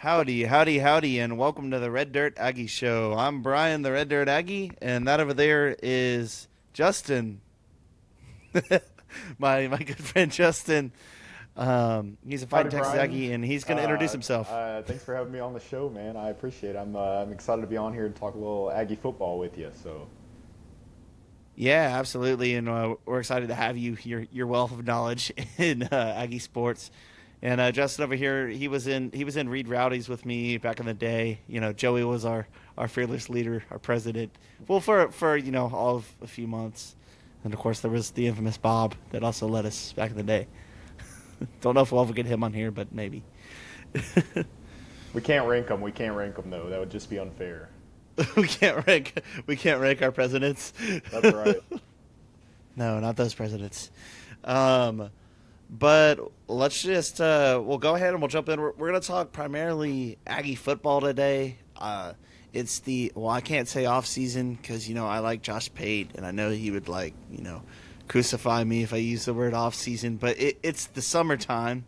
Howdy, howdy, howdy, and welcome to the Red Dirt Aggie Show. I'm Brian, the Red Dirt Aggie, and that over there is Justin, my good friend Justin. He's a Howdy, Fightin Texas Brian. Aggie, and he's going to introduce himself. Thanks for having me on the show, man. I appreciate it. I'm excited to be on here and talk a little Aggie football with you. So, Yeah, absolutely, and we're excited to have you. Your wealth of knowledge in Aggie sports. And Justin over here, he was in Reed Rowdies with me back in the day. Joey was our fearless leader, our president. Well, for all of a few months, and of course there was the infamous Bob that also led us back in the day. Don't know if we'll ever get him on here, but maybe. we can't rank them. We can't rank them though. That would just be unfair. we can't rank our presidents. That's right. No, not those presidents. Um, but let's just we'll go ahead and we'll jump in. We're going to talk primarily Aggie football today. It's I can't say off season because I like Josh Pate and I know he would crucify me if I use the word off season, but it's the summertime,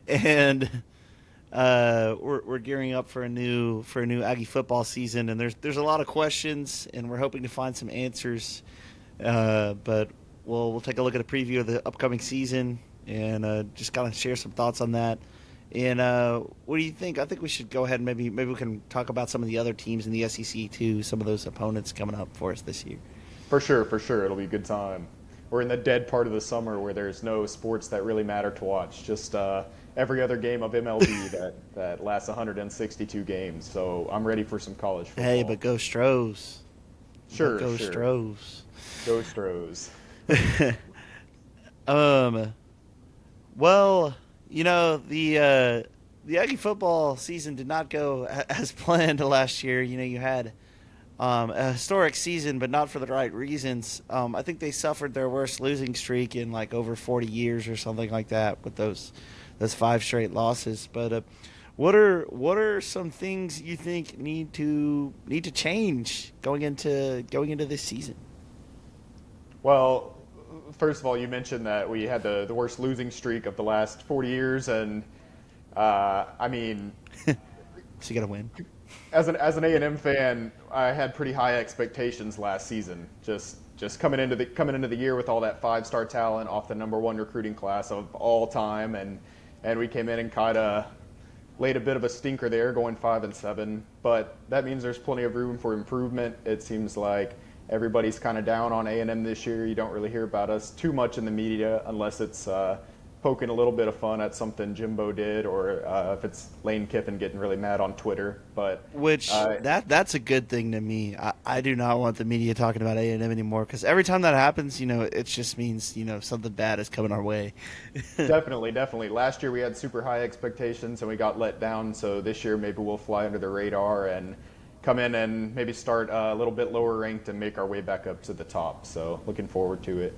and we're gearing up for a new Aggie football season, and there's a lot of questions, and we're hoping to find some answers. But we'll take a look at a preview of the upcoming season and just kind of share some thoughts on that. And what do you think? I think we should go ahead and maybe we can talk about some of the other teams in the SEC too. Some of those opponents coming up for us this year. For sure, for sure. It'll be a good time. We're in the dead part of the summer where there's no sports that really matter to watch. Just every other game of MLB that lasts 162 games. So I'm ready for some college football. Hey, but go Stros. Sure, Go sure. Stros. Go Stros. um. Well, the Aggie football season did not go as planned last year. You had a historic season, but not for the right reasons. I think they suffered their worst losing streak in like over 40 years or something like that with those five straight losses. But what are some things you think need to change going into this season? Well, first of all, you mentioned that we had the worst losing streak of the last 40 years, and I mean, So you got to win. as an A&M fan, I had pretty high expectations last season. Just coming into the year with all that five-star talent off the number one recruiting class of all time, and we came in and kind of laid a bit of a stinker there, going 5-7. But that means there's plenty of room for improvement. It seems like everybody's kind of down on A&M this year. You don't really hear about us too much in the media unless it's poking a little bit of fun at something Jimbo did, or if it's Lane Kiffin getting really mad on Twitter. But Which that's a good thing to me. I do not want the media talking about A&M anymore because every time that happens, it just means something bad is coming our way. definitely, definitely. Last year we had super high expectations and we got let down. So this year maybe we'll fly under the radar and come in and maybe start a little bit lower ranked and make our way back up to the top. So looking forward to it.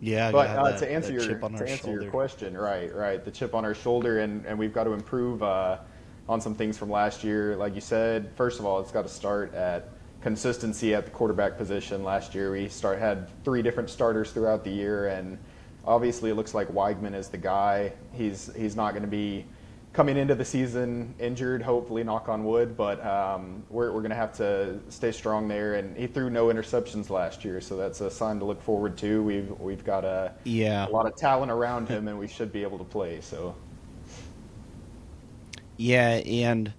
Yeah, I But got to answer that your chip on our your shoulder. question, right, the chip on our shoulder, and we've got to improve on some things from last year. Like you said, first of all, it's got to start at consistency at the quarterback position. Last year, we had three different starters throughout the year, and obviously, it looks like Weigman is the guy. He's not going to be coming into the season injured, hopefully, knock on wood, but we're going to have to stay strong there. And he threw no interceptions last year, so that's a sign to look forward to. We've got Yeah, a lot of talent around him, and we should be able to play. So yeah, and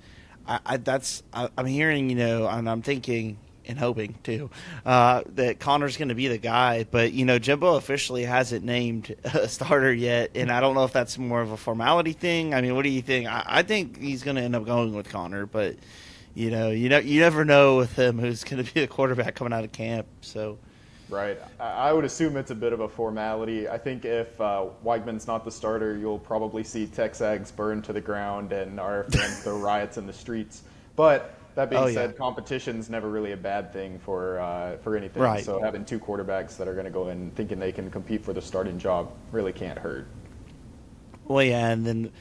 I'm hearing, and I'm thinking and hoping too that Connor's going to be the guy, but Jimbo officially hasn't named a starter yet, and I don't know if that's more of a formality thing. I mean, what do you think? I think he's going to end up going with Connor, but you never know with him who's going to be the quarterback coming out of camp. So right, I would assume it's a bit of a formality. I think if Weigman's not the starter, you'll probably see Texags burned to the ground and our fans throw riots in the streets. But that being oh said, yeah, competition's never really a bad thing for anything. right. So having two quarterbacks that are going to go in thinking they can compete for the starting job really can't hurt. Well, yeah, and then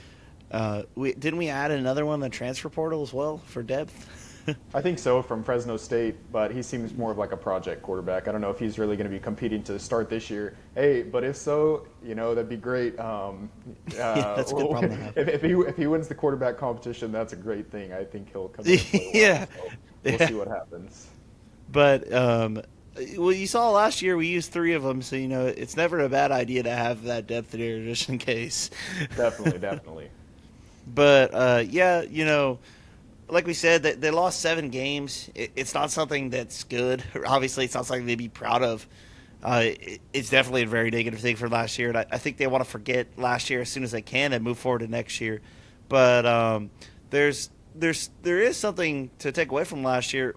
we add another one in the transfer portal as well for depth. I think so from Fresno State, but he seems more of like a project quarterback. I don't know if he's really going to be competing to start this year. Hey, but if so, that'd be great. Yeah, that's a good problem to have. If he wins the quarterback competition, that's a great thing. I think he'll come in and play well. Yeah. So we'll Yeah. see what happens. But well, you saw last year we used three of them, so it's never a bad idea to have that depth there just in case. Definitely, definitely. But yeah, like we said, they lost 7 games. It's not something that's good. Obviously, it's not something to be proud of. It's definitely a very negative thing for last year, and I think they want to forget last year as soon as they can and move forward to next year. But there is something to take away from last year.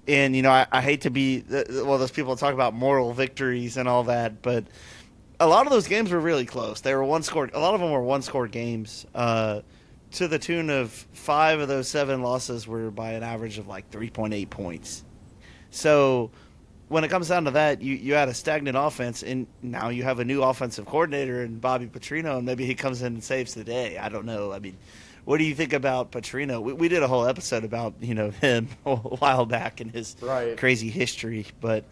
And I hate to be those people that talk about moral victories and all that, but a lot of those games were really close. They were one score. A lot of them were one score games. To the tune of 5 of those 7 losses were by an average of like 3.8 points. So when it comes down to that, you had a stagnant offense, and now you have a new offensive coordinator in Bobby Petrino, and maybe he comes in and saves the day. I don't know. I mean, what do you think about Petrino? We did a whole episode about him a while back and his Right. crazy history, but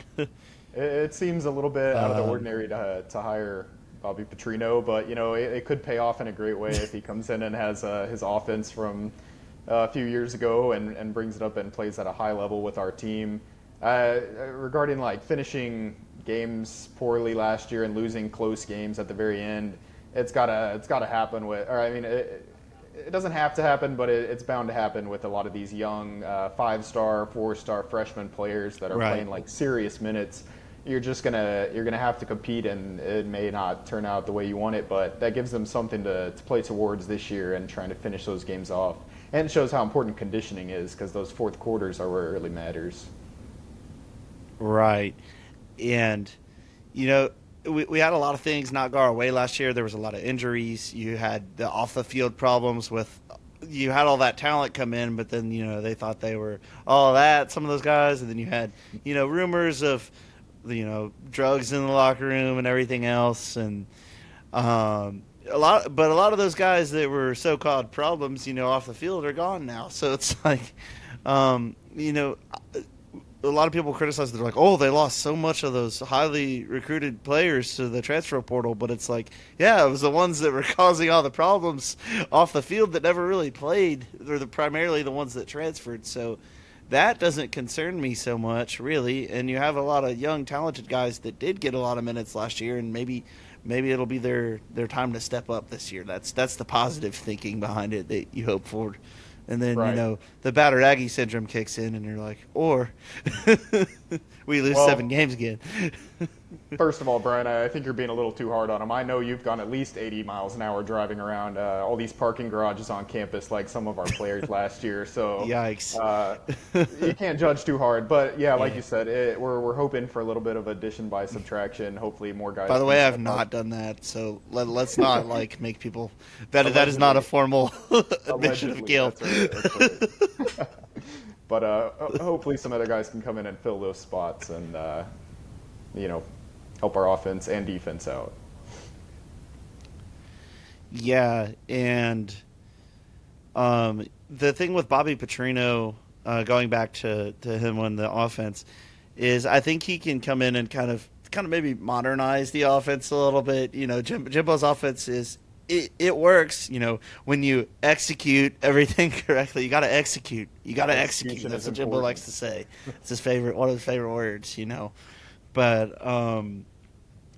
It seems a little bit out of the ordinary to hire Bobby Petrino, but it could pay off in a great way if he comes in and has his offense from a few years ago and brings it up and plays at a high level with our team. Regarding like finishing games poorly last year and losing close games at the very end, it's gotta happen with. Or I mean, it doesn't have to happen, but it's bound to happen with a lot of these young 5-star, 4-star freshman players that are Right. playing like serious minutes. You're gonna have to compete, and it may not turn out the way you want it, but that gives them something to play towards this year and trying to finish those games off. And it shows how important conditioning is because those fourth quarters are where it really matters. right. And we had a lot of things not go our way last year. There was a lot of injuries. You had the off the field problems with. You had all that talent come in, but then they thought they were all that. Some of those guys, and then you had rumors of drugs in the locker room and everything else, and a lot of those guys that were so-called problems, off the field are gone now. So it's like, a lot of people criticize. They're like, "Oh, they lost so much of those highly recruited players to the transfer portal." But it's like, yeah, it was the ones that were causing all the problems off the field that never really played. They're primarily the ones that transferred. So that doesn't concern me so much, really. And you have a lot of young, talented guys that did get a lot of minutes last year, and maybe it'll be their time to step up this year. That's the positive thinking behind it that you hope for. And then, Right. the battered Aggie syndrome kicks in, and you're like, or we lose Well, 7 games again. First of all, Brian, I think you're being a little too hard on him. I know you've gone at least 80 miles an hour driving around all these parking garages on campus like some of our players last year. So Yikes. you can't judge too hard. But yeah, like Yeah. you said, we're hoping for a little bit of addition by subtraction. Hopefully, more guys. By the can way, I've step up. not done that, so let's not make people that is not a formal admission of Allegedly, guilt. that's right. But hopefully, some other guys can come in and fill those spots and help our offense and defense out. Yeah, and the thing with Bobby Petrino, going back to him on the offense, is I think he can come in and kind of maybe modernize the offense a little bit. Jimbo's offense it works. When you execute everything correctly, you got to execute. You got to execute. Execution That's is what Jimbo important. likes to say. It's one of his favorite words. But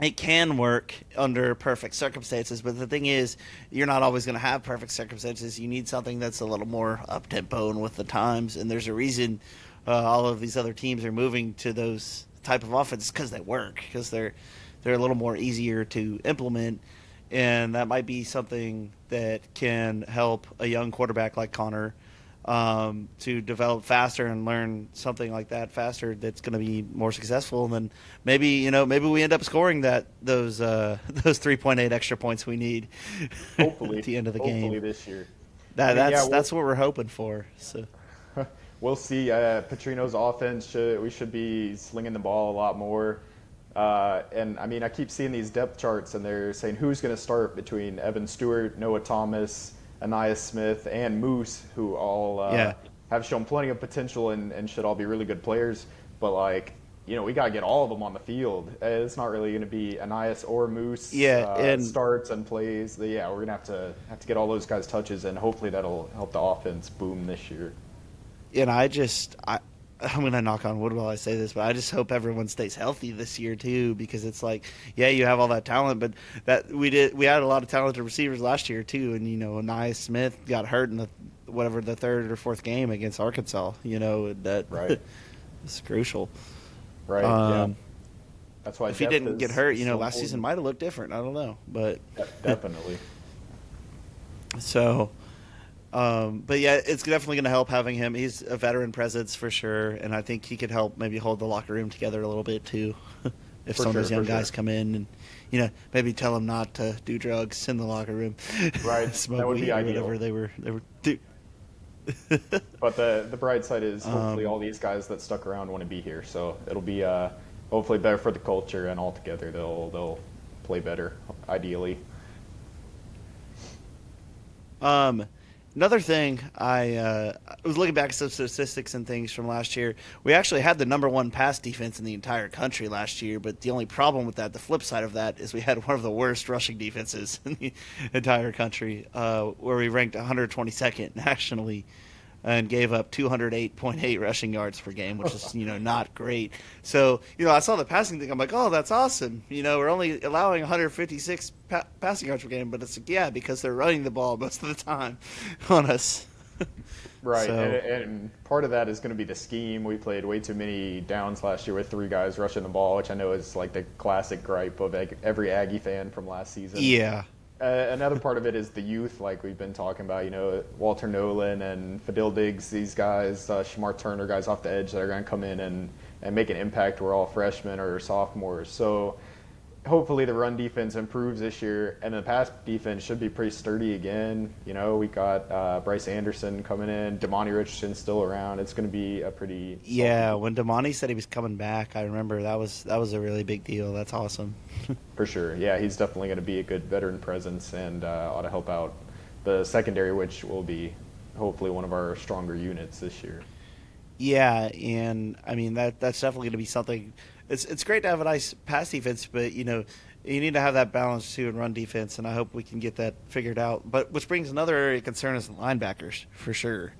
it can work under perfect circumstances, but the thing is, you're not always going to have perfect circumstances. You need something that's a little more up tempo and with the times. And there's a reason all of these other teams are moving to those type of offenses because they work, because they're a little more easier to implement. And that might be something that can help a young quarterback like Connor to develop faster and learn something like that faster. That's going to be more successful. And then maybe we end up scoring those 3.8 extra points we need Hopefully, at the end of the hopefully game. this year. That's what we're hoping for. So We'll see. Petrino's offense, we should be slinging the ball a lot more. And I mean, I keep seeing these depth charts, and they're saying who's going to start between Evan Stewart, Noah Thomas, Anais Smith, and Moose, who all have shown plenty of potential and should all be really good players. But like, we got to get all of them on the field. It's not really going to be Anais or Moose Yeah, and starts and plays. Yeah, we're gonna have to get all those guys touches, and hopefully that'll help the offense boom this year. I'm gonna knock on wood while I say this, but I just hope everyone stays healthy this year too, because it's like, yeah, you have all that talent, but we had a lot of talented receivers last year too, and Anais Smith got hurt in the third or fourth game against Arkansas. That Right. is crucial. Right. Yeah. Um, That's why if he depth didn't get hurt, is so last season important. might have looked different. I don't know, but Definitely. so. But yeah, it's definitely going to help having him. He's a veteran presence for sure, and I think he could help maybe hold the locker room together a little bit too. If some of those young guys come in and maybe tell them not to do drugs in the locker room, Right. smoke That would weed be or ideal. whatever they were do. But the bright side is hopefully all these guys that stuck around want to be here, so it'll be hopefully better for the culture, and altogether they'll play better, ideally. Another thing, I was looking back at some statistics and things from last year. We actually had the number one pass defense in the entire country last year, but the only problem with that, the flip side of that, is we had one of the worst rushing defenses in the entire country, where we ranked 122nd nationally and gave up 208.8 rushing yards per game, which is not great. So I saw the passing thing. I'm like, oh, that's awesome. We're only allowing 156 passing yards per game, but it's like, yeah, because they're running the ball most of the time on us. Right, So, and part of that is going to be the scheme. We played way too many downs last year with three guys rushing the ball, which I know is like the classic gripe of every Aggie fan from last season. yeah, Another part of it is the youth, like we've been talking about. Walter Nolan and Fadil Diggs, these guys, Shamar Turner, guys off the edge that are going to come in and make an impact. We're all freshmen or sophomores, so hopefully the run defense improves this year, and the pass defense should be pretty sturdy again. We got Bryce Anderson coming in, Damani Richardson still around. It's going to be a pretty yeah. When Damani said he was coming back, I remember that was a really big deal. That's awesome. for sure. Yeah, he's definitely going to be a good veteran presence and ought to help out the secondary, which will be hopefully one of our stronger units this year. Yeah, and I mean that's definitely going to be something. It's great to have a nice pass defense, but you need to have that balance too in run defense, and I hope we can get that figured out. But which brings another area of concern is the linebackers for sure.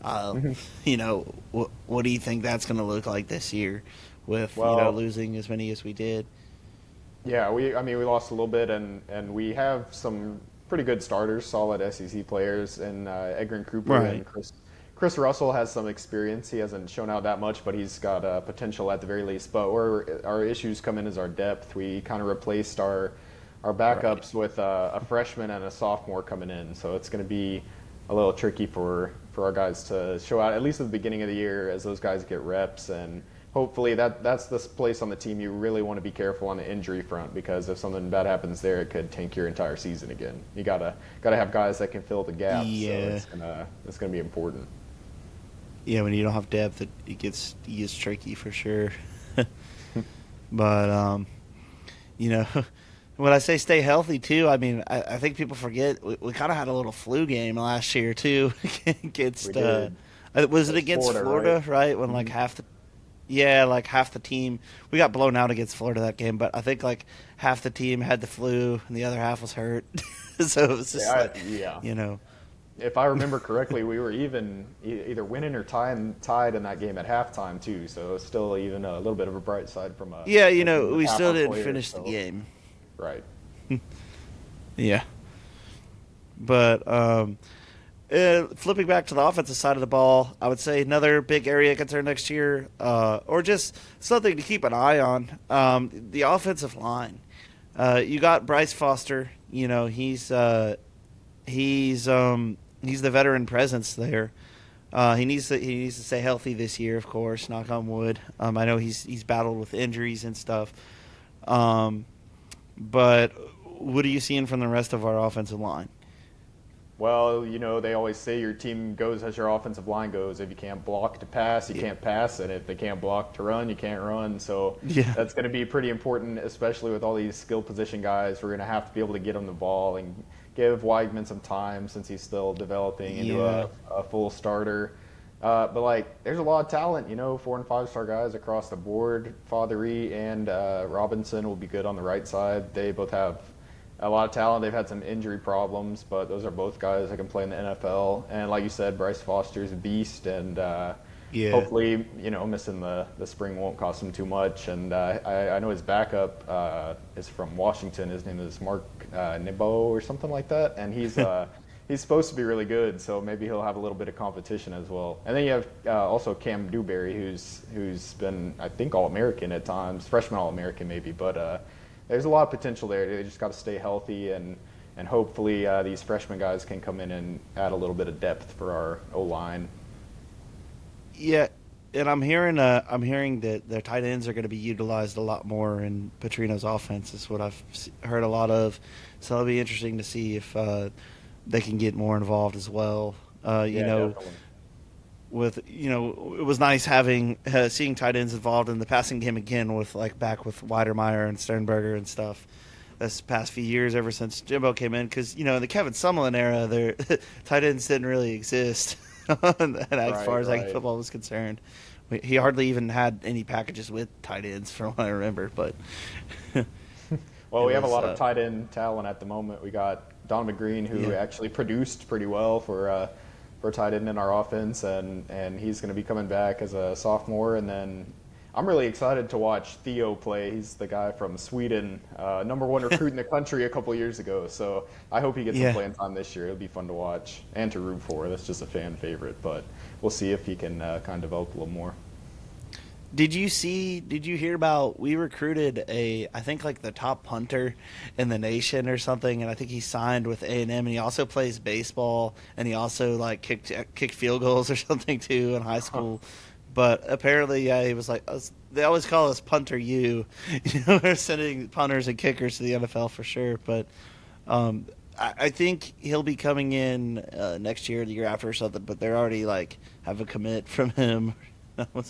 What do you think that's going to look like this year with Well, losing as many as we did? yeah, we lost a little bit, and we have some pretty good starters, solid SEC players, and Edgar and Cooper Right. and Chris Russell has some experience. He hasn't shown out that much, but he's got potential at the very least. But where our issues come in is our depth. We kind of replaced our backups with a freshman and a sophomore coming in, so it's going to be a little tricky for our guys to show out, at least at the beginning of the year, as those guys get reps. And hopefully that's the place on the team you really want to be careful on the injury front, because if something bad happens there, it could tank your entire season again. You gotta have guys that can fill the gaps. Yeah. So it's gonna be important. Yeah, when you don't have depth, it gets tricky for sure. But when I say stay healthy too, I mean I think people forget we kind of had a little flu game last year too against. We did. Was it against Florida? Right, when like half the team, we got blown out against Florida that game, but I think like half the team had the flu and the other half was hurt. So it was just If I remember correctly, we were even either winning or tied in that game at halftime too. So it's still even a little bit of a bright side from a we half still our didn't players, finish so- the game. Right. Yeah. But flipping back to the offensive side of the ball, I would say another big area of concern next year, or just something to keep an eye on, the offensive line. You got Bryce Foster. He's the veteran presence there. He needs to stay healthy this year, of course. Knock on wood. I know he's battled with injuries and stuff. But what are you seeing from the rest of our offensive line? Well, they always say your team goes as your offensive line goes. If you can't block to pass, you can't pass, and if they can't block to run, you can't run. So that's going to be pretty important, especially with all these skill position guys. We're going to have to be able to get them the ball and give Weigman some time since he's still developing into a full starter. But like, there's a lot of talent, 4 and 5 star guys across the board. Fathery and Robinson will be good on the right side. They both have a lot of talent. They've had some injury problems, but those are both guys that can play in the NFL. And like you said, Bryce Foster's a beast, and Yeah. hopefully, missing the spring won't cost him too much. And I know his backup is from Washington. His name is Mark Nebo or something like that, and he's supposed to be really good. So maybe he'll have a little bit of competition as well. And then you have also Cam Dewberry, who's been, I think, All-American at times, freshman All-American maybe, but. There's a lot of potential there. They just got to stay healthy, and hopefully these freshman guys can come in and add a little bit of depth for our O-line. Yeah, and I'm hearing that their tight ends are going to be utilized a lot more in Petrino's offense. Is what I've heard a lot of. So it'll be interesting to see if they can get more involved as well. Yeah, definitely. It was nice having seeing tight ends involved in the passing game again with back with Weidermeyer and Sternberger and stuff. This past few years, ever since Jimbo came in, because in the Kevin Sumlin era, their tight ends didn't really exist, as far as Right. football was concerned. He hardly even had any packages with tight ends, from what I remember. But Well, it we have a was lot of tight end talent at the moment. We got Donovan Green, who yeah. actually produced pretty well for tight end in our offense, and he's going to be coming back as a sophomore. And then I'm really excited to watch Theo play. He's the guy from Sweden, #1 recruit in the country a couple years ago. So I hope he gets some Yeah. playing time this year. It'll be fun to watch and to root for. That's just a fan favorite, but we'll see if he can kind of develop a little more. Did you hear about, we recruited I think the top punter in the nation or something, and I think he signed with A&M, and he also plays baseball, and he also kicked field goals or something too in high school. But apparently, yeah, he was they always call us Punter U. We're sending punters and kickers to the NFL for sure. But I think he'll be coming in next year, the year after or something. But they're already have a commit from him.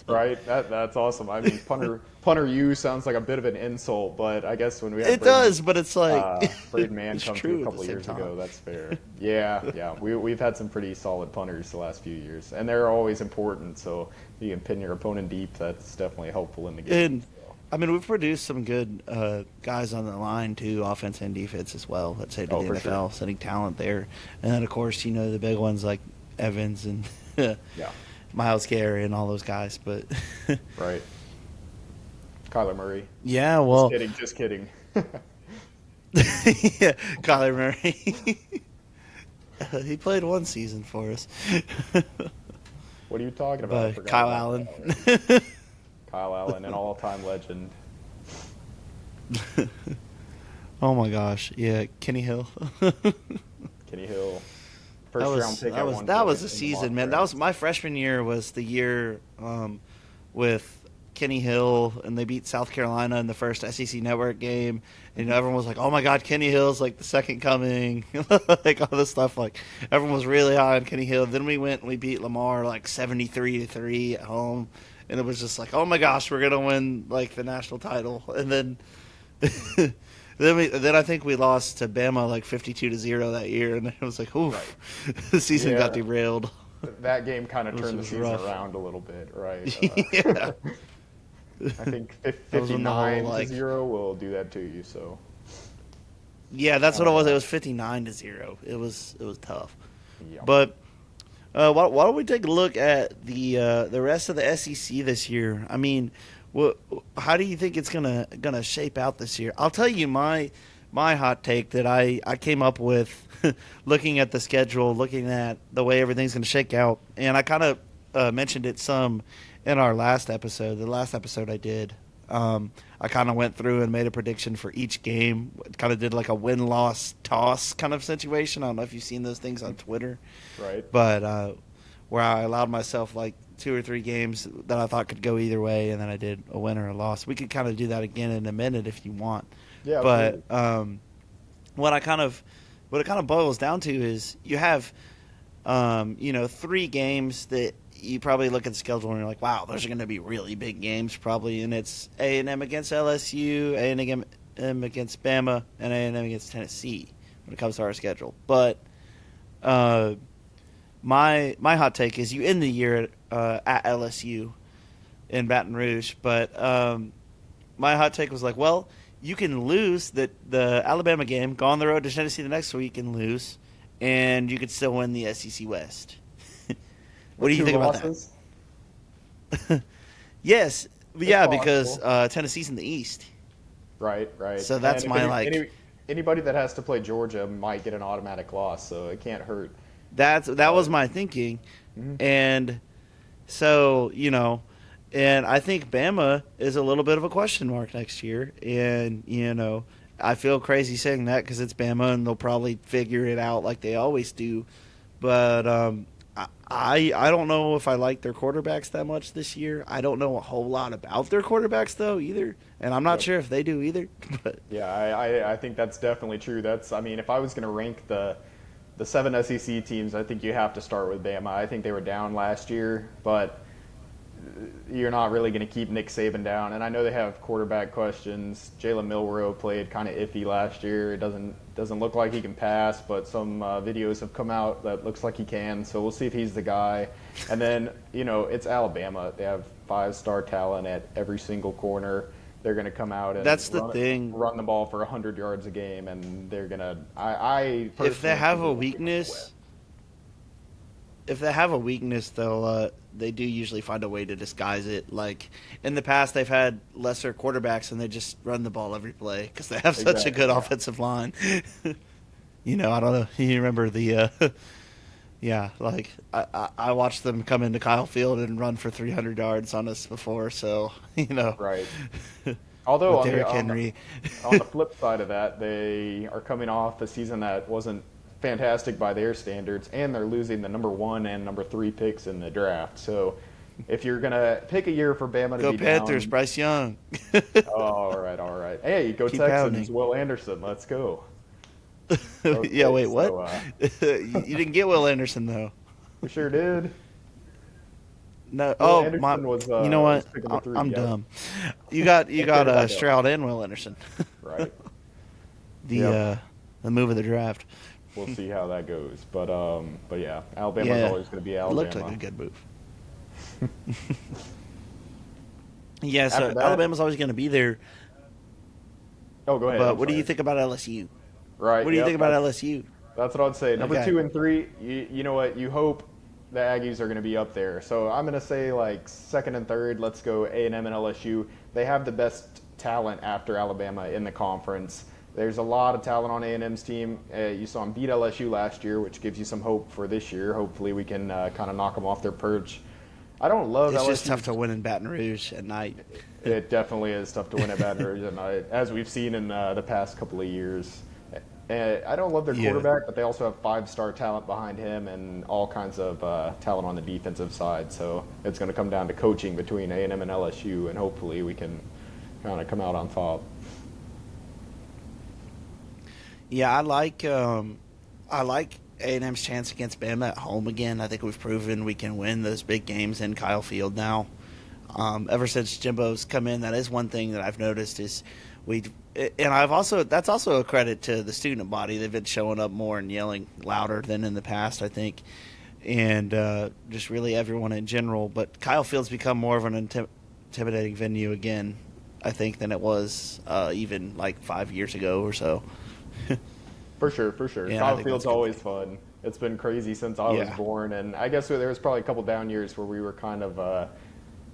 Right? That's awesome. I mean, punter U sounds like a bit of an insult, but I guess when we had It does, but it's Braden Mann it's come true through a at couple the same years time. ago, that's fair. Yeah. We've had some pretty solid punters the last few years, and they're always important. So you can pin your opponent deep. That's definitely helpful in the game. And I mean, we've produced some good guys on the line too, offense and defense as well. Let's say to the For NFL, sure. sending talent there, and then of course the big ones like Evans and Yeah. Miles Garrett and all those guys. But Right. Kyler Murray. yeah, well, Just kidding. yeah, Kyler Murray. He played one season for us. What are you talking about? I But forgot Kyle about Allen. Kyle Allen, an all-time legend. Oh my gosh, yeah, Kenny Hill. Kenny Hill. That First was round pick that at was one that point was a in the season, mock man. That was drafts. my freshman year. Was the year with Kenny Hill, and they beat South Carolina in the first SEC Network game, and everyone was like, "Oh my God, Kenny Hill's the second coming," all this stuff. Everyone was really high on Kenny Hill. Then we went and we beat Lamar 73-3 at home, and it was just "Oh my gosh, we're gonna win the national title." And then then I think we lost to Bama 52-0 that year, and it was Right. oof, the season got Yeah. derailed. That game kind of It turned the was season rough. around a little bit, right? Yeah. I think That was when the whole, 59-0 will do that to you. So Yeah, that's what it was. It uh, was 59-0. It was tough. yeah, But why don't we take a look at the rest of the SEC this year? I mean, how do you think it's gonna shape out this year? I'll tell you my hot take that I came up with looking at the schedule, looking at the way everything's gonna shake out, and I kind of mentioned it some in our last episode. The last episode I did. I kind of went through and made a prediction for each game. Kind of did a win-loss toss kind of situation. I don't know if you've seen those things on Twitter, right. but where I allowed myself 2 or 3 games that I thought could go either way, and then I did a win or a loss. We could kind of do that again in a minute if you want. Yeah, But absolutely. what it kind of boils down to is you have 3 games that you probably look at the schedule and you're like, wow, those are going to be really big games probably, and it's A&M against LSU, A&M against Bama, and A&M against Tennessee when it comes to our schedule. But my hot take is you end the year at LSU in Baton Rouge. But my hot take was like, well, you can lose the Alabama game, go on the road to Tennessee the next week and lose, and you could still win the SEC West. What do you think about that? Yes, yeah, because Tennessee's in the East. Right. So that's and anybody that has to play Georgia might get an automatic loss, so it can't hurt. That was my thinking, Mm-hmm. and so and I think Bama is a little bit of a question mark next year, and I feel crazy saying that because it's Bama and they'll probably figure it out like they always do, but I don't know if I like their quarterbacks that much this year. I don't know a whole lot about their quarterbacks though either, and I'm not sure if they do either. But Yeah, I think that's definitely true. If I was going to rank the 7 SEC teams, I think you have to start with Bama. I think they were down last year, but you're not really going to keep Nick Saban down. And I know they have quarterback questions. Jalen Milroe played kind of iffy last year. It doesn't look like he can pass, but some videos have come out that looks like he can. So we'll see if he's the guy. And then, it's Alabama. They have 5-star talent at every single corner. They're going to come out and run the ball for 100 yards a game, and they're going to if they have a weakness, they do usually find a way to disguise it. Like in the past, they've had lesser quarterbacks and they just run the ball every play because they have such a good offensive line. I don't know. You remember the yeah, like I watched them come into Kyle Field and run for 300 yards on us before, so Right. Although on the flip side of that, they are coming off a season that wasn't fantastic by their standards, and they're losing the number 1 and number 3 picks in the draft. So if you're gonna pick a year for Bama to go be Panthers, down, Bryce Young. all right. Hey, go Keep Texans, pounding. Will Anderson. Let's go. Yeah, wait, what? So, you didn't get Will Anderson though. we sure did. No. Will Oh, my. Anderson was, You know what? was picking the 3, I'm yeah. dumb. You got Stroud and Will Anderson. Right. The move of the draft. We'll see how that goes. But yeah, Alabama's always going to be Alabama. It looked like a good move. Yeah, so After that- Alabama's always going to be there. Oh, go ahead. But I'm what do you sorry. think about LSU? Right. What do you think about LSU? That's what I'd say. Number Okay. 2 and 3, you know what? You hope the Aggies are going to be up there. So I'm going to say like 2nd and 3rd. Let's go A&M and LSU. They have the best talent after Alabama in the conference. There's a lot of talent on A&M's team. You saw them beat LSU last year, which gives you some hope for this year. Hopefully we can kind of knock them off their perch. I don't love It's LSU. just tough to win in Baton Rouge at night. It definitely is tough to win at Baton Rouge at night, as we've seen in the past couple of years. I don't love their quarterback, but they also have 5-star talent behind him and all kinds of talent on the defensive side. So it's going to come down to coaching between A&M and LSU, and hopefully we can kind of come out on top. Yeah, I like A&M's chance against Bama at home again. I think we've proven we can win those big games in Kyle Field now. Ever since Jimbo's come in, that is one thing that I've noticed is that's also a credit to the student body. They've been showing up more and yelling louder than in the past, I think, and just really everyone in general. But Kyle Field's become more of an intimidating venue again, I think, than it was even like 5 years ago or so. For sure. Yeah, Kyle Field's always fun. It's been crazy since I was Yeah. born, and I guess there was probably a couple down years where we were kind of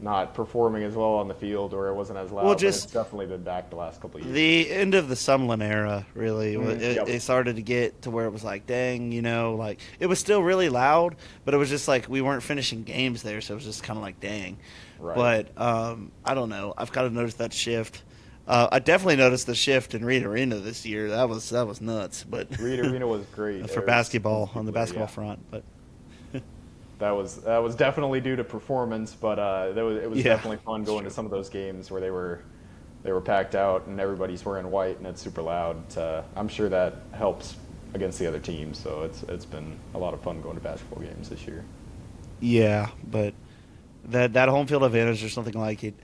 not performing as well on the field, or it wasn't as loud. Well, but just it's definitely been back the last couple of years. the end of the Sumlin era, really. Yep. It started to get to where it was like, dang, like it was still really loud, but it was just like we weren't finishing games there, so it was just kind of like, dang. Right. But I don't know. I've kind of noticed that shift. I definitely noticed the shift in Reed Arena this year. That was nuts. But Reed Arena was great. for basketball on the basketball front, but. That was definitely due to performance, but it was definitely fun going to some of those games where they were packed out and everybody's wearing white and it's super loud. I'm sure that helps against the other teams, so it's been a lot of fun going to basketball games this year. Yeah, but that home field advantage or something like it,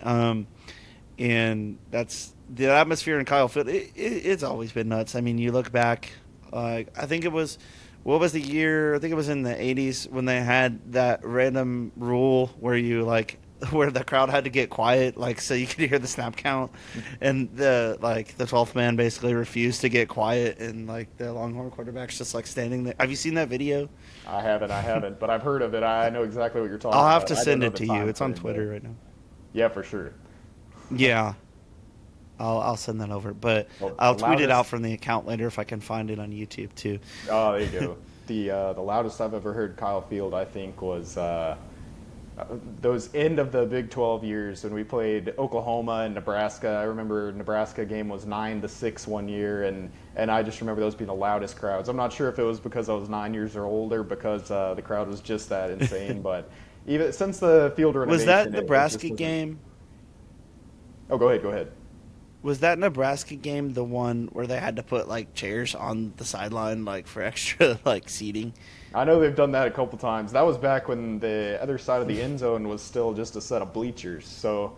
and that's the atmosphere in Kyle Field. It's always been nuts. I mean, you look back, I think it was what was the year? I think it was in the '80s when they had that random rule where you like where the crowd had to get quiet, like so you could hear the snap count, and the 12th man basically refused to get quiet, and like the Longhorn quarterback's just like standing there. Have you seen that video? I haven't, but I've heard of it. I know exactly what you're talking I'll have about. to I don't send know it the to you. time It's on frame, but Twitter right now. yeah, for sure. Yeah, I'll send that over, but Well, I'll the tweet it out loudest. from the account later if I can find it on YouTube too. Oh, there you go. The loudest I've ever heard Kyle Field, I think, was those end of the Big 12 years when we played Oklahoma and Nebraska. I remember Nebraska game was 9-6 one year, and I just remember those being the loudest crowds. I'm not sure if it was because I was 9 years or older, because the crowd was just that insane. But even since the field Was that renovation, it just Nebraska wasn't. game? Oh, go ahead, go ahead. Was that Nebraska game the one where they had to put like chairs on the sideline like for extra like seating? I know they've done that a couple times. That was back when the other side of the end zone was still just a set of bleachers. So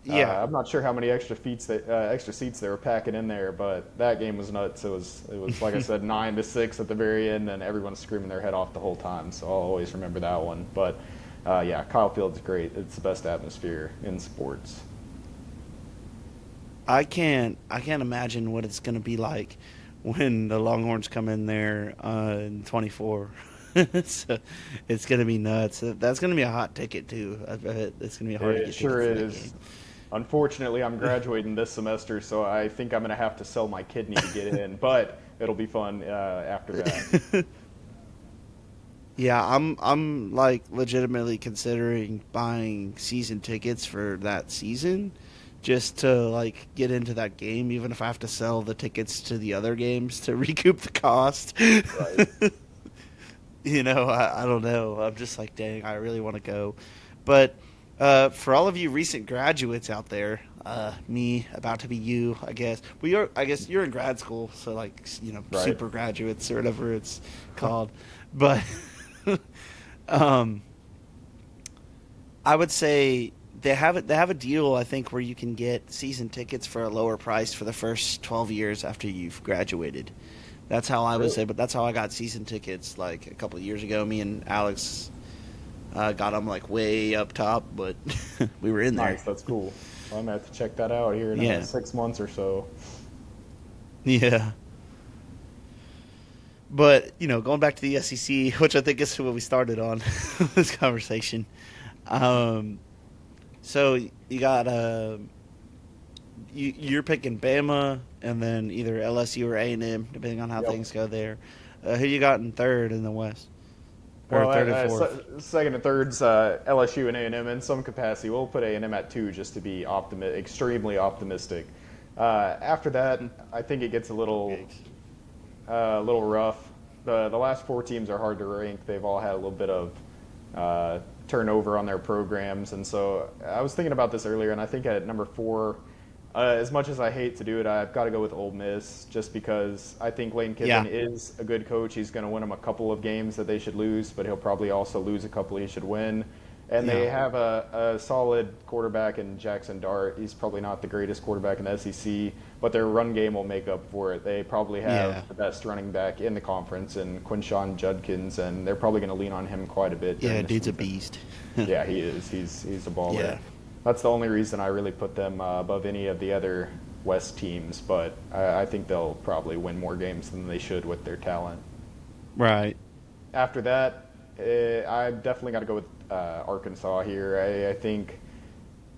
Yeah. I'm not sure how many extra seats they were packing in there, but that game was nuts. It was like I said, 9-6 at the very end, and everyone's screaming their head off the whole time. So I'll always remember that one. But yeah, Kyle Field's great. It's the best atmosphere in sports. I can't imagine what it's going to be like when the Longhorns come in there in 24. So it's going to be nuts. That's going to be a hot ticket too. I bet it's going to be hard to It get sure tickets to that game. is. Unfortunately, I'm graduating this semester, so I think I'm going to have to sell my kidney to get in, but it'll be fun after that. Yeah, I'm like legitimately considering buying season tickets for that season just to like get into that game even if I have to sell the tickets to the other games to recoup the cost. Right. I don't know. I'm just like, dang, I really want to go. But for all of you recent graduates out there, me about to be you, I guess. Well, I guess you're in grad school, so like, Right. super graduates or whatever it's called. But um, I would say they have a deal I think where you can get season tickets for a lower price for the first 12 years after you've graduated. That's how I was Really? able. That's how I got season tickets like a couple of years ago. Me and Alex got them like way up top, but we were in there. Nice. That's cool. Well, I'm going to have to check that out here in Yeah, 6 months or so. yeah. But going back to the SEC, which I think is what we started on this conversation. Um, so you got you're picking Bama, and then either LSU or A&M, depending on how Yep. things go there. Who you got in third in the West, or Well, third and fourth? second and third's LSU and A&M in some capacity. We'll put A&M at 2 just to be extremely optimistic. After that, I think it gets a little rough. The last 4 teams are hard to rank. They've all had a little bit of turnover on their programs, and so I was thinking about this earlier, and I think at number 4, as much as I hate to do it, I've got to go with Ole Miss just because I think Lane Yeah, Kiffin is a good coach. He's going to win them a couple of games that they should lose, but he'll probably also lose a couple he should win. And yeah, they have a solid quarterback in Jackson Dart. He's probably not the greatest quarterback in the SEC, but their run game will make up for it. They probably yeah, have the best running back in the conference in Quinshawn Judkins, and they're probably going to lean on him quite a bit yeah. during the Dude's a season. beast. Yeah, he is. He's a baller. Yeah, That's the only reason I really put them above any of the other West teams, but I think they'll probably win more games than they should with their talent. right. After that, I've definitely got to go with Arkansas here. I think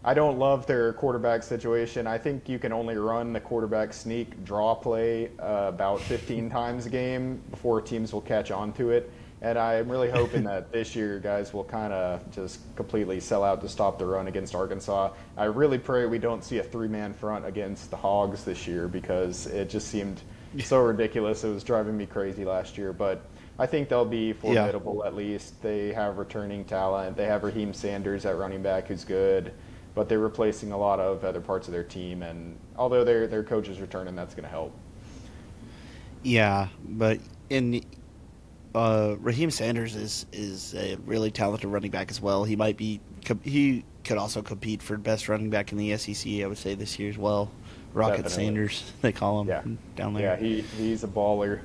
I don't love their quarterback situation. I think you can only run the quarterback sneak draw play about 15 times a game before teams will catch on to it. And I'm really hoping that this year guys will kind of just completely sell out to stop the run against Arkansas. I really pray we don't see a 3-man front against the Hogs this year because it just seemed so ridiculous. It was driving me crazy last year. But I think they'll be Yeah, formidable at least. They have returning talent. They have Raheem Sanders at running back who's good, but they're replacing a lot of other parts of their team. And although their coach is returning, that's going to help. yeah. But in Raheem Sanders is a really talented running back as well. He could also compete for best running back in the SEC. I would say this year as well. Rocket Definitely. Sanders, they call Yeah. him down Yeah, there. he's a baller.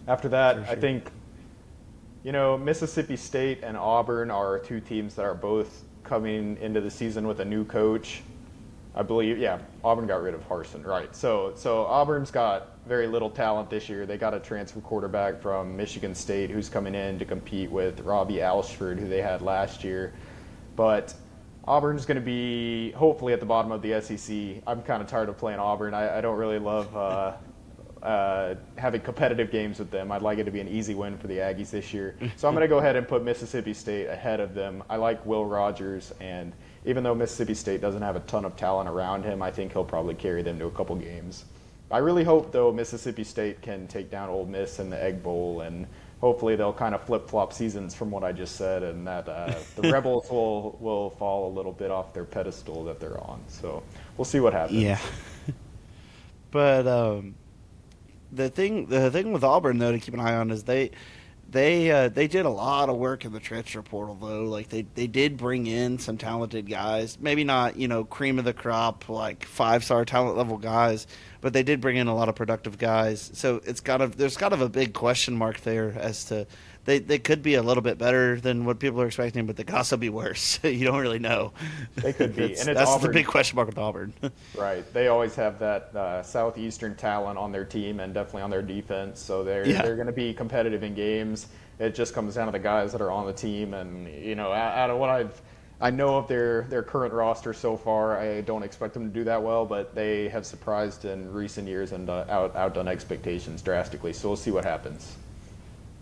After that, For I sure. think Mississippi State and Auburn are two teams that are both coming into the season with a new coach. I believe, yeah, Auburn got rid of Harsin, right? So Auburn's got very little talent this year. They got a transfer quarterback from Michigan State who's coming in to compete with Robbie Alshford, who they had last year. But Auburn's going to be hopefully at the bottom of the SEC. I'm kind of tired of playing Auburn. I don't really love having competitive games with them. I'd like it to be an easy win for the Aggies this year. So I'm going to go ahead and put Mississippi State ahead of them. I like Will Rogers, and even though Mississippi State doesn't have a ton of talent around him, I think he'll probably carry them to a couple games. I really hope, though, Mississippi State can take down Ole Miss in the Egg Bowl, and hopefully they'll kind of flip-flop seasons from what I just said, and that the Rebels will fall a little bit off their pedestal that they're on. So we'll see what Yeah. happens. But the thing with Auburn though to keep an eye on is they did a lot of work in the transfer portal though. Like they did bring in some talented guys. Maybe not cream of the crop like 5-star talent level guys, but they did bring in a lot of productive guys. So there's kind of a big question mark there as to they could be a little bit better than what people are expecting, but they could also be worse. You don't really know. They could be, and it's That's the Auburn. big question mark with Auburn. Right. They always have that southeastern talent on their team and definitely on their defense. So Yeah. they're going to be competitive in games. It just comes down to the guys that are on the team. And out of what I know of their current roster so far, I don't expect them to do that well. But they have surprised in recent years and outdone expectations drastically. So we'll see what happens.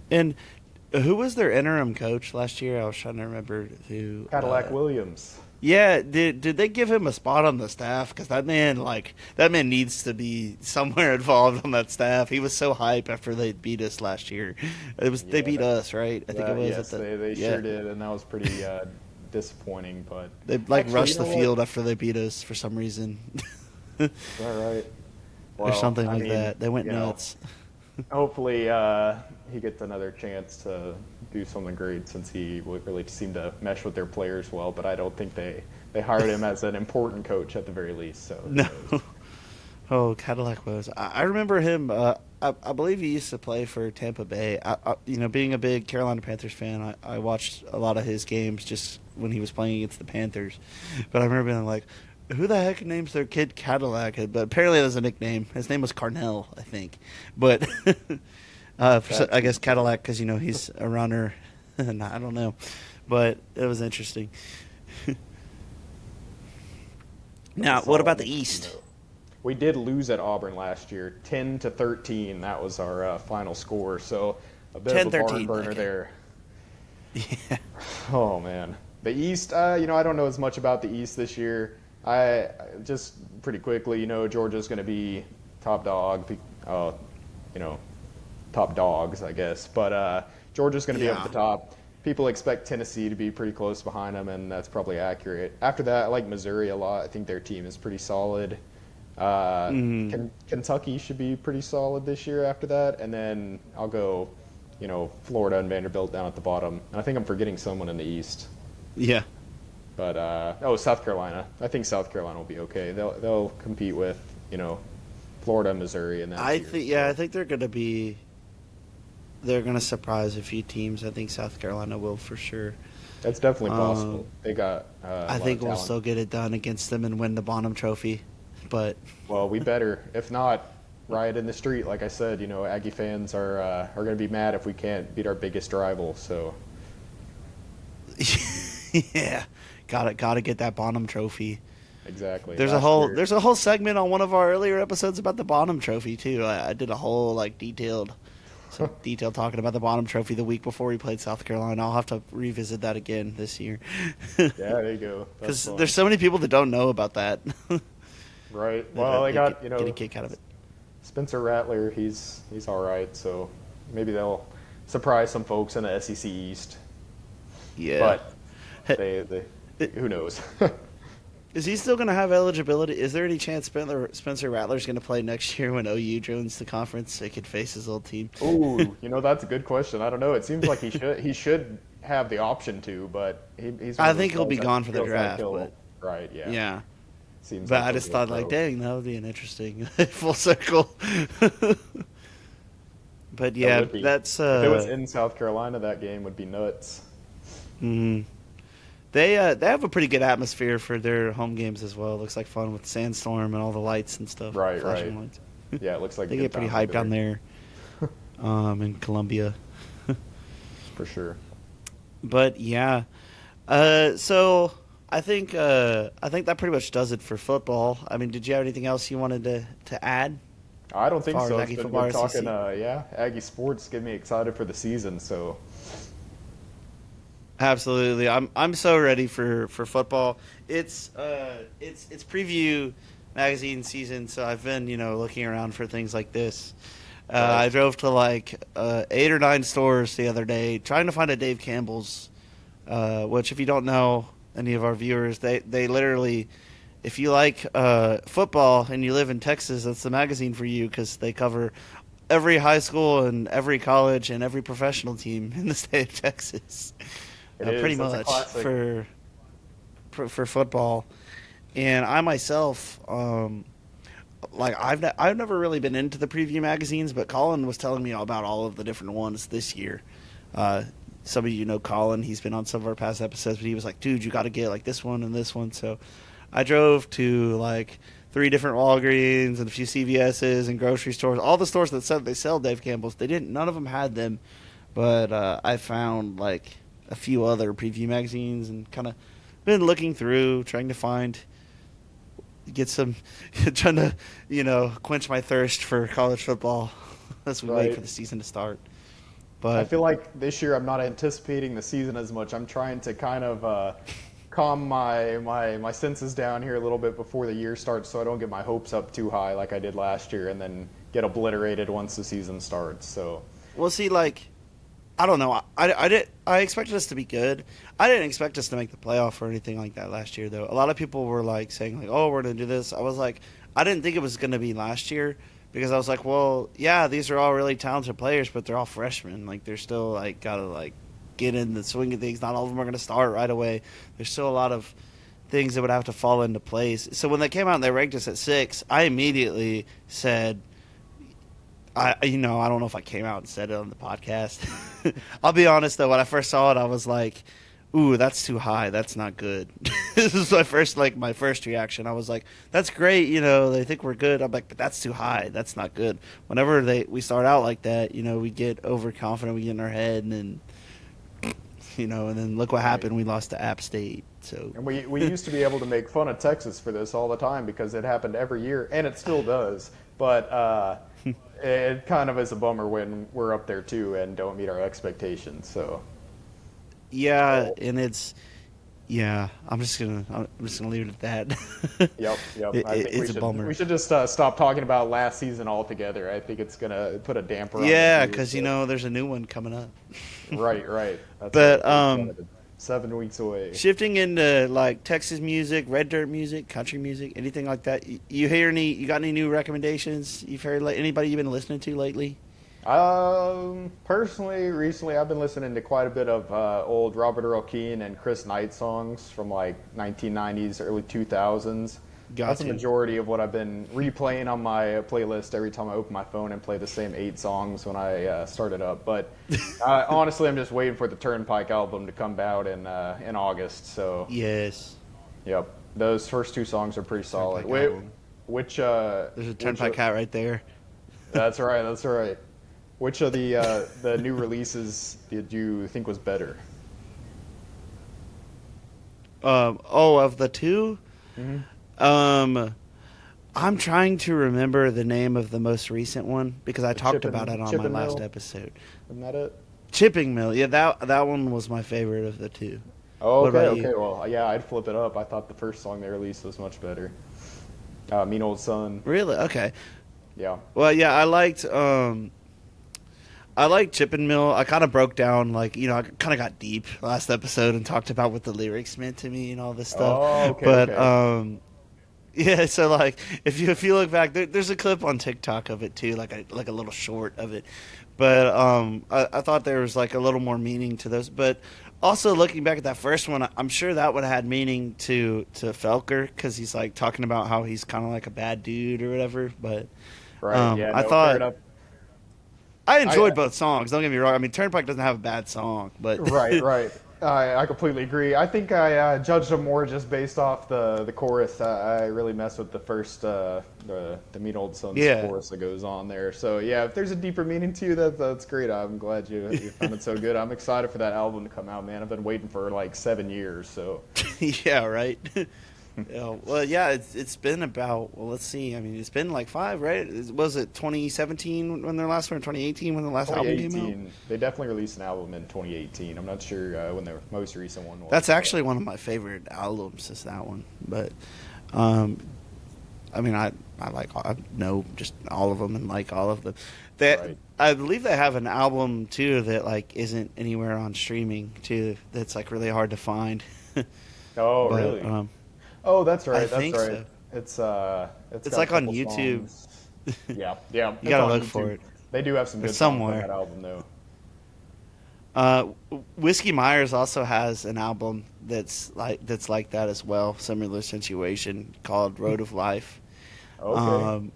And who was their interim coach last year? I was trying to remember who. Cadillac Williams. Yeah, did they give him a spot on the staff? Because that man needs to be somewhere involved on that staff. He was so hype after they beat us last year. They beat us, right? I think it was. Yes, they sure did, and that was pretty disappointing. But They actually, rushed the what? field after they beat us for some reason, Is that right? or something I like mean, that. They went you know, nuts. Hopefully, he gets another chance to do something great since he really seemed to mesh with their players well. But I don't think they hired him as an important coach at the very least. So who No. knows? Oh, Cadillac was. I remember him. I believe he used to play for Tampa Bay. Being a big Carolina Panthers fan, I watched a lot of his games just when he was playing against the Panthers. But I remember being like, who the heck names their kid Cadillac? But apparently it was a nickname. His name was Carnell, I think. But I guess Cadillac because he's a runner. And I don't know, but it was interesting. Now, what about the East? We did lose at Auburn last year, 10-13. That was our final score. So a bit of a 10-13, barn burner okay. there. Yeah. Oh man, the East. I don't know as much about the East this year. I just pretty quickly, Georgia's going to be top dog. Top dogs, I guess. But Georgia's going to be up Yeah. at the top. People expect Tennessee to be pretty close behind them, and that's probably accurate. After that, I like Missouri a lot. I think their team is pretty solid. Kentucky should be pretty solid this year after that. And then I'll go, Florida and Vanderbilt down at the bottom. And I think I'm forgetting someone in the East. Yeah. But, South Carolina. I think South Carolina will be okay. They'll compete with, Florida, Missouri, and that. I think they're going to be. They're going to surprise a few teams. I think South Carolina will for sure. That's definitely possible. They got. I think we'll still get it done against them and win the Bonham Trophy, but Well, we better. If not, riot in the street. Like I said, Aggie fans are going to be mad if we can't beat our biggest rival. So. yeah, got to get that Bonham Trophy. Exactly. There's a whole segment on one of our earlier episodes about the Bonham Trophy too. I did a whole detailed talking about the Bonham Trophy the week before we played South Carolina. I'll have to revisit that again this year. Yeah, there you go. Because there's so many people that don't know about that. Right. Well, they got get a kick out of it. Spencer Rattler. He's all right. So maybe they'll surprise some folks in the SEC East. Yeah. But they who knows. Is he still going to have eligibility? Is there any chance Spencer Rattler's going to play next year when OU joins the conference so he could face his old team? Ooh, that's a good question. I don't know. It seems like he should have the option to, but he's. I think he'll be gone for the draft. Right. Yeah. Yeah. Seems. But like I just he'll be a thought, pro. dang, that would be an interesting full circle. But That yeah, would be. that's If it was in South Carolina, that game would be nuts. mhm. They have a pretty good atmosphere for their home games as well. It looks like fun with sandstorm and all the lights and stuff, Right, right. flashing lights. Yeah, it looks like They good get pretty times over hyped down there there in Columbia. for sure. But yeah, so I think that pretty much does it for football. I mean, did you have anything else you wanted to add I don't as think far as so. It's Aggie been football good or talking. SEC? Yeah, Aggie sports get me excited for the season. So Absolutely, I'm so ready for football. It's preview magazine season, so I've been looking around for things like this. right, I drove to like 8 or 9 stores the other day trying to find a Dave Campbell's, which if you don't know any of our viewers, they literally, if you like football and you live in Texas, that's the magazine for you because they cover every high school and every college and every professional team in the state of Texas, it pretty is. That's a much classic. for football. And I myself, like I've never really been into the preview magazines, but Colin was telling me about all of the different ones this year. Uh, some of you know Colin; he's been on some of our past episodes, but he was like, "Dude, you got to get like this one and this one." So I drove to like 3 different Walgreens and a few CVS's and grocery stores. All the stores that said they sell Dave Campbell's, they didn't. None of them had them, but I found like a few other preview magazines and kind of been looking through, trying to find get some, trying to quench my thirst for college football as we wait Right. for the season to start. I But feel like this year I'm not anticipating the season as much. I'm trying to kind of calm my senses down here a little bit before the year starts, so I don't get my hopes up too high like I did last year, and then get obliterated once the season starts. So we'll see. Like I don't know. I expected us to be good. I didn't expect us to make the playoff or anything like that last year, though. A lot of people were like saying like, "Oh, we're gonna do this." I was like, I didn't think it was gonna be last year because I was like, well, yeah, these are all really talented players, but they're all freshmen. Like they're still like gotta like get in the swing of things. Not all of them are gonna start right away. There's still a lot of things that would have to fall into place. So when they came out and they ranked us at 6, I immediately said, I don't know if I came out and said it on the podcast. I'll be honest though, when I first saw it, I was like, "Ooh, that's too high. That's not good." This is my first reaction. I was like, "That's great. They think we're good." I'm like, "But that's too high. That's not good." Whenever we start out like that, we get overconfident, we get in our head, and then and then look what right. happened. We lost to App State. So And we used to be able to make fun of Texas for this all the time because it happened every year, and it still does. But it kind of is a bummer when we're up there too and don't meet our expectations. So yeah, and yeah. I'm just gonna leave it at that. yep, yep. I think It's a bummer. we should just stop talking about last season altogether. I think it's gonna put a damper on the Yeah, views. because there's a new one coming up. Right, right. That's right. But We're excited. 7 weeks away. shifting into like Texas music, red dirt music, country music, anything like that. You got any new recommendations? You've heard like anybody you've been listening to lately? Personally, recently I've been listening to quite a bit of old Robert Earl Keen and Chris Knight songs from like 1990s, early 2000s. Got That's the to. majority of what I've been replaying on my playlist every time I open my phone and play the same 8 songs when I start it up. But honestly, I'm just waiting for the Turnpike album to come out in August. So, Yes. yep, those first 2 songs are pretty solid. Turnpike Wait, album. which There's a Turnpike hat right there. That's right. That's right. Which of the new releases did you think was better? Of the two, Mm-hmm. um, I'm trying to remember the name of the most recent one because I talked about it on Chip my and last Mill? episode. Isn't that it? Chipping Mill. Yeah, that one was my favorite of the two. Oh, What okay, about you? okay. Well, yeah, I'd flip it up. I thought the first song they released was much better. Mean Old Sun. Really? Okay. Yeah. Well, yeah, I liked Chip and Mill. I kind of broke down, like, I kind of got deep last episode and talked about what the lyrics meant to me and all this stuff. Oh, okay, But, okay. yeah, so, like, if you look back, there's a clip on TikTok of it, too, like a little short of it. But I thought there was, like, a little more meaning to those. But also, looking back at that first one, I'm sure that would have had meaning to Felker because he's, like, talking about how he's kind of like a bad dude or whatever. But Right. Yeah. I No. Fair thought enough. I enjoyed both songs. Don't get me wrong. I mean, Turnpike doesn't have a bad song, but Right, right. I completely agree. I think I judged them more just based off the chorus. I really mess with the first the Mean Old Sons yeah, chorus that goes on there. So yeah, if there's a deeper meaning to you, that's great. I'm glad you found it so good. I'm excited for that album to come out, man. I've been waiting for like 7 years. So yeah, right. Yeah, well, yeah, it's been about, well, let's see. I mean, it's been like 5, right? Was it 2017 when their last one, or 2018 when the last album came out? 2018, they definitely released an album in 2018. I'm not sure when their most recent one was. That's actually one of my favorite albums, is that one. But, um, I mean, I know just all of them and like all of them. Right. I believe they have an album too that like isn't anywhere on streaming too. That's like really hard to find. Oh, But really? Oh, that's right. I That's think right. so. It's It's got a like on couple YouTube. songs. Yeah, yeah. You It's gotta on look YouTube. for it. They do have some good It's songs on somewhere. that album, though. Uh, Whiskey Myers also has an album that's like that as well, similar situation called Road of Life. Okay.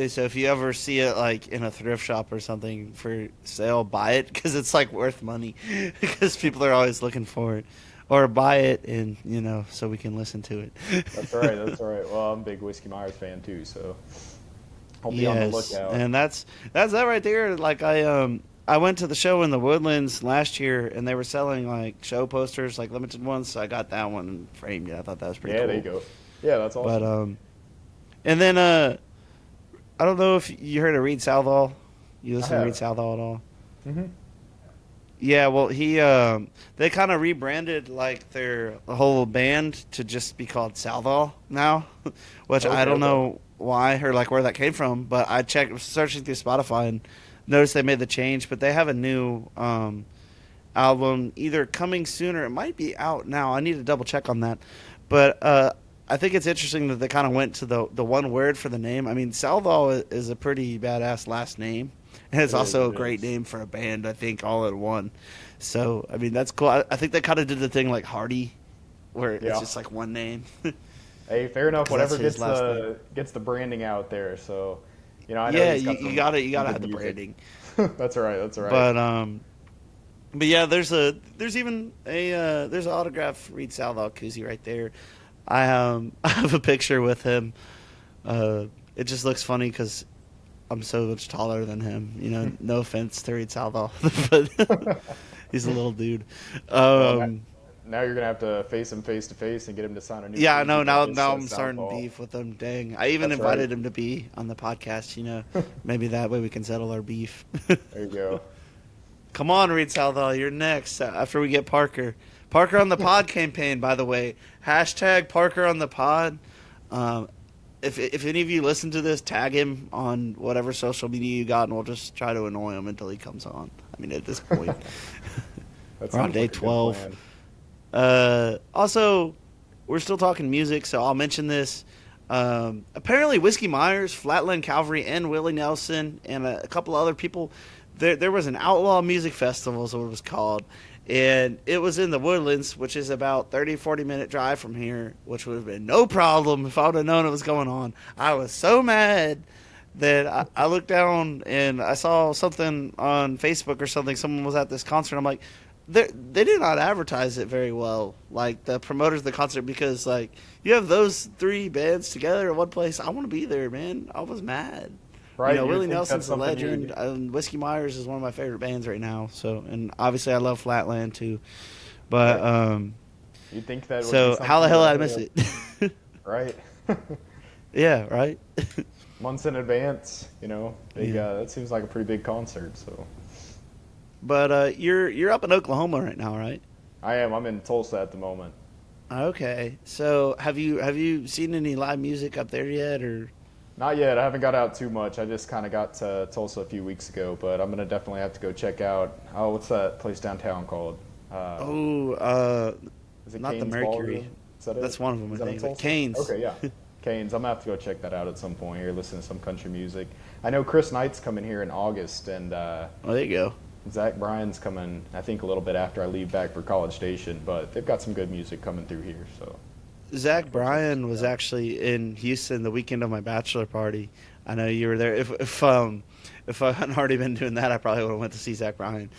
So if you ever see it like in a thrift shop or something for sale, buy it because it's like worth money because people are always looking for it, or buy it and so we can listen to it. That's all right. That's all right. Well, I'm a big Whiskey Myers fan too, so I'll be on the Yes, lookout. and that's that right there. Like I went to the show in the Woodlands last year, and they were selling like show posters, like limited ones. So I got that one and framed it. I thought that was pretty Yeah, cool. there you go. Yeah, that's But awesome. and then I don't know if you heard of Reed Southall. You I listen to Reed have. Southall at all? Hmm. Yeah, well, they kind of rebranded like their whole band to just be called Southall now, which I Okay, don't okay. know why or like where that came from. But I checked searching through Spotify and noticed they made the change. But they have a new album either coming soon or it might be out now. I need to double check on that. But I think it's interesting that they kind of went to the one word for the name. I mean, Southall is a pretty badass last name. And it's It is. also a It great is. name for a band, I think, all in one. So, I mean, that's cool. I think they kind of did the thing like Hardy, where it's Yeah. just like one name. Hey, fair enough. 'Cause that's Whatever his gets last name. the branding out there. So, I know Yeah, he's got you some gotta some have good the music. branding. That's all right. That's all right. But yeah, there's even there's an autograph Reed Southall koozie right there. I have a picture with him. It just looks funny because I'm so much taller than him. No offense to Reed Southall, but he's a little dude. Well, Um, now you're gonna have to face him face to face and get him to sign a new. yeah, I know. koozie that just Now says I'm starting Southall. beef with him. Dang, I even That's right. invited him to be on the podcast. Maybe that way we can settle our beef. There you go. Come on, Reed Southall, you're next after we get Parker. Parker on the pod campaign, by the way. Hashtag Parker on the pod. Um, if any of you listen to this, tag him on whatever social media you got, and we'll just try to annoy him until he comes on. I mean, at this point, That we're on sounds day like a good 12. plan. Also, we're still talking music, so I'll mention this. Apparently, Whiskey Myers, Flatland Cavalry, and Willie Nelson, and a couple other people. There was an outlaw music festival, is what it was called, and it was in the Woodlands, which is about 40-minute drive from here, which would have been no problem if I would have known it was going on. I was so mad that I looked down and I saw something on Facebook or something. Someone was at this concert. I'm like, they did not advertise it very well, like the promoters of the concert, because like you have those 3 bands together in one place. I want to be there, man. I was mad. Right? You would Willie think that's Nelson's a something legend. Whiskey Myers is one of my favorite bands right now. So, and obviously I love Flatland too. But You'd think that. Would so be how the something hell that, did I miss it? Right. Yeah, right. Months in advance, big. Yeah. That seems like a pretty big concert. So But you're up in Oklahoma right now, right? I am. I'm in Tulsa at the moment. Okay. So have you seen any live music up there yet, or? Not yet. I haven't got out too much. I just kind of got to Tulsa a few weeks ago, but I'm gonna definitely have to go check out. Oh, what's that place downtown called? Is it Not the Cain's Mercury. Ballroom? Is that it? That's one of them, Is I that in think. But Tulsa? Cain's. Okay, yeah. Cain's. I'm gonna have to go check that out at some point here. Listen to some country music. I know Chris Knight's coming here in August, and Oh, there you go. Zach Bryan's coming. I think a little bit after I leave back for College Station, but they've got some good music coming through here. So Zach Which is, Bryan was yeah. actually in Houston the weekend of my bachelor party. I know you were there. If I hadn't already been doing that, I probably would have went to see Zach Bryan.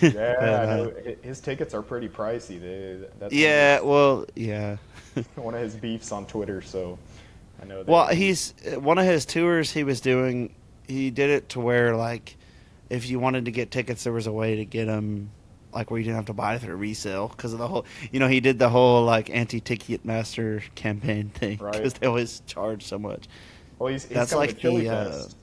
Yeah, but I know his tickets are pretty pricey. That's yeah, well, yeah. one of his beefs on Twitter. So I know Well, they he's one of his tours he was doing. He did it to where like if you wanted to get tickets, there was a way to get them, like where you didn't have to buy it through resale because of the whole. He did the whole like anti-ticket master campaign thing right. because they always charge so much. Well, he's That's coming to like Chili the Fest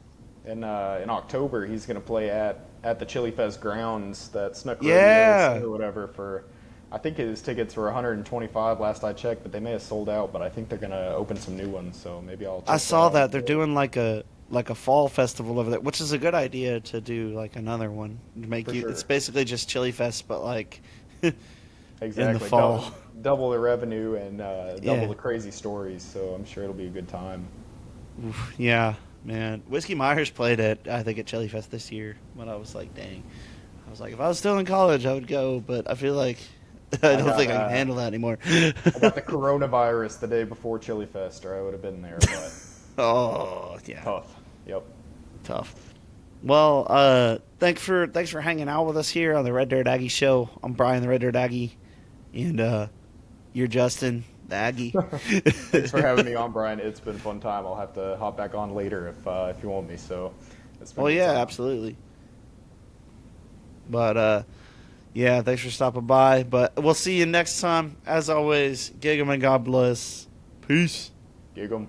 in October. He's going to play at the Chili Fest grounds, that Snook Rodeo yeah. Center or whatever. For I think his tickets were 125 last I checked, but they may have sold out. But I think they're going to open some new ones, so maybe I'll I check that saw out. that they're doing like a fall festival over there, which is a good idea to do like another one to make For you. It's sure. basically just Chili Fest, but like in the Exactly. fall. Double the revenue and double Yeah. the crazy stories. So I'm sure it'll be a good time. Oof, yeah, man. Whiskey Myers played I think, at Chili Fest this year. When I was like, dang. I was like, if I was still in college, I would go, but I feel like I I don't got think I can handle that anymore. I got the coronavirus the day before Chili Fest, or I would have been there. But Oh, yeah, tough. Yep. tough. Well, thanks for hanging out with us here on the Red Dirt Aggie Show. I'm Brian, the Red Dirt Aggie, and you're Justin, the Aggie. Thanks for having me on, Brian. It's been a fun time. I'll have to hop back on later if you want me. So it's been Oh a good yeah, time. absolutely. But yeah, thanks for stopping by. But we'll see you next time. As always, gig 'em and God bless. Peace. Gig 'em.